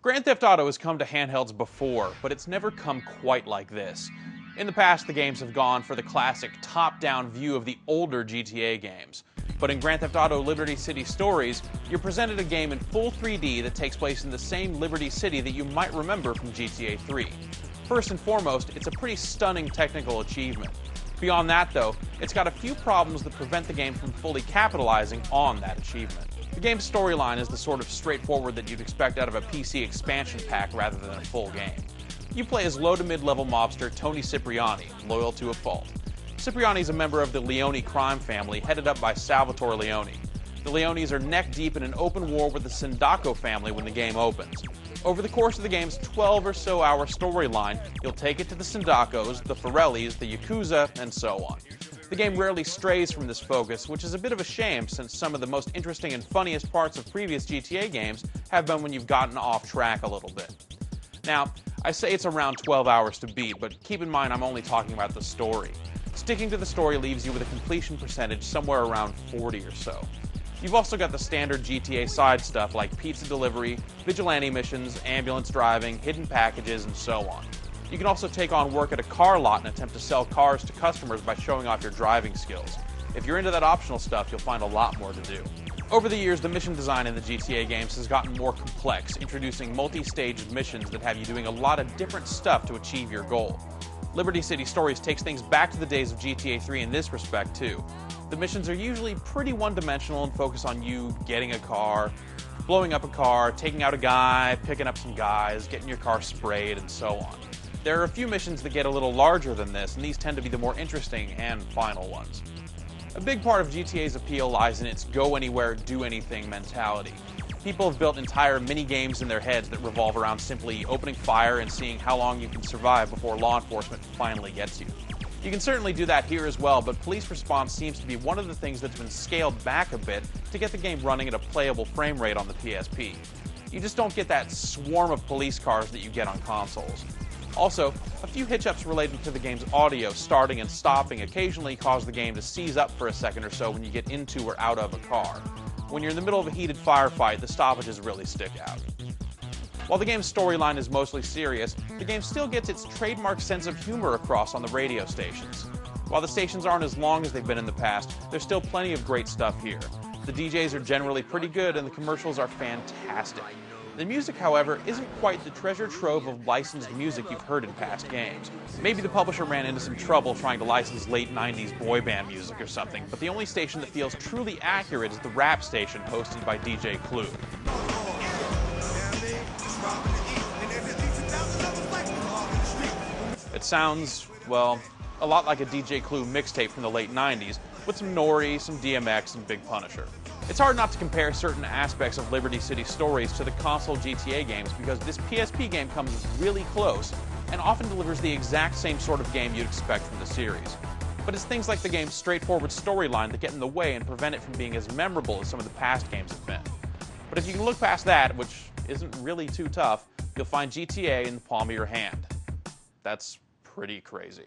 Grand Theft Auto has come to handhelds before, but it's never come quite like this. In the past, the games have gone for the classic top-down view of the older GTA games. But in Grand Theft Auto Liberty City Stories, you're presented a game in full 3D that takes place in the same Liberty City that you might remember from GTA 3. First and foremost, it's a pretty stunning technical achievement. Beyond that, though, it's got a few problems that prevent the game from fully capitalizing on that achievement. The game's storyline is the sort of straightforward that you'd expect out of a PC expansion pack rather than a full game. You play as low to mid-level mobster Tony Cipriani, loyal to a fault. Cipriani's a member of the Leone crime family headed up by Salvatore Leone. The Leones are neck-deep in an open war with the Sindaco family when the game opens. Over the course of the game's 12 or so hour storyline, you'll take it to the Sindacos, the Forellis, the Yakuza, and so on. The game rarely strays from this focus, which is a bit of a shame since some of the most interesting and funniest parts of previous GTA games have been when you've gotten off track a little bit. Now, I say it's around 12 hours to beat, but keep in mind I'm only talking about the story. Sticking to the story leaves you with a completion percentage somewhere around 40 or so. You've also got the standard GTA side stuff like pizza delivery, vigilante missions, ambulance driving, hidden packages, and so on. You can also take on work at a car lot and attempt to sell cars to customers by showing off your driving skills. If you're into that optional stuff, you'll find a lot more to do. Over the years, the mission design in the GTA games has gotten more complex, introducing multi-staged missions that have you doing a lot of different stuff to achieve your goal. Liberty City Stories takes things back to the days of GTA 3 in this respect, too. The missions are usually pretty one-dimensional and focus on you getting a car, blowing up a car, taking out a guy, picking up some guys, getting your car sprayed, and so on. There are a few missions that get a little larger than this, and these tend to be the more interesting and final ones. A big part of GTA's appeal lies in its go-anywhere, do-anything mentality. People have built entire mini-games in their heads that revolve around simply opening fire and seeing how long you can survive before law enforcement finally gets you. You can certainly do that here as well, but police response seems to be one of the things that's been scaled back a bit to get the game running at a playable frame rate on the PSP. You just don't get that swarm of police cars that you get on consoles. Also, a few hitch-ups related to the game's audio starting and stopping occasionally cause the game to seize up for a second or so when you get into or out of a car. When you're in the middle of a heated firefight, the stoppages really stick out. While the game's storyline is mostly serious, the game still gets its trademark sense of humor across on the radio stations. While the stations aren't as long as they've been in the past, there's still plenty of great stuff here. The DJs are generally pretty good and the commercials are fantastic. The music, however, isn't quite the treasure trove of licensed music you've heard in past games. Maybe the publisher ran into some trouble trying to license late 90s boy band music or something, but the only station that feels truly accurate is the rap station hosted by DJ Clue. It sounds, well, a lot like a DJ Clue mixtape from the late 90s, with some Nori, some DMX, and Big Punisher. It's hard not to compare certain aspects of Liberty City Stories to the console GTA games because this PSP game comes really close and often delivers the exact same sort of game you'd expect from the series. But it's things like the game's straightforward storyline that get in the way and prevent it from being as memorable as some of the past games have been. But if you can look past that, which isn't really too tough, you'll find GTA in the palm of your hand. That's pretty crazy.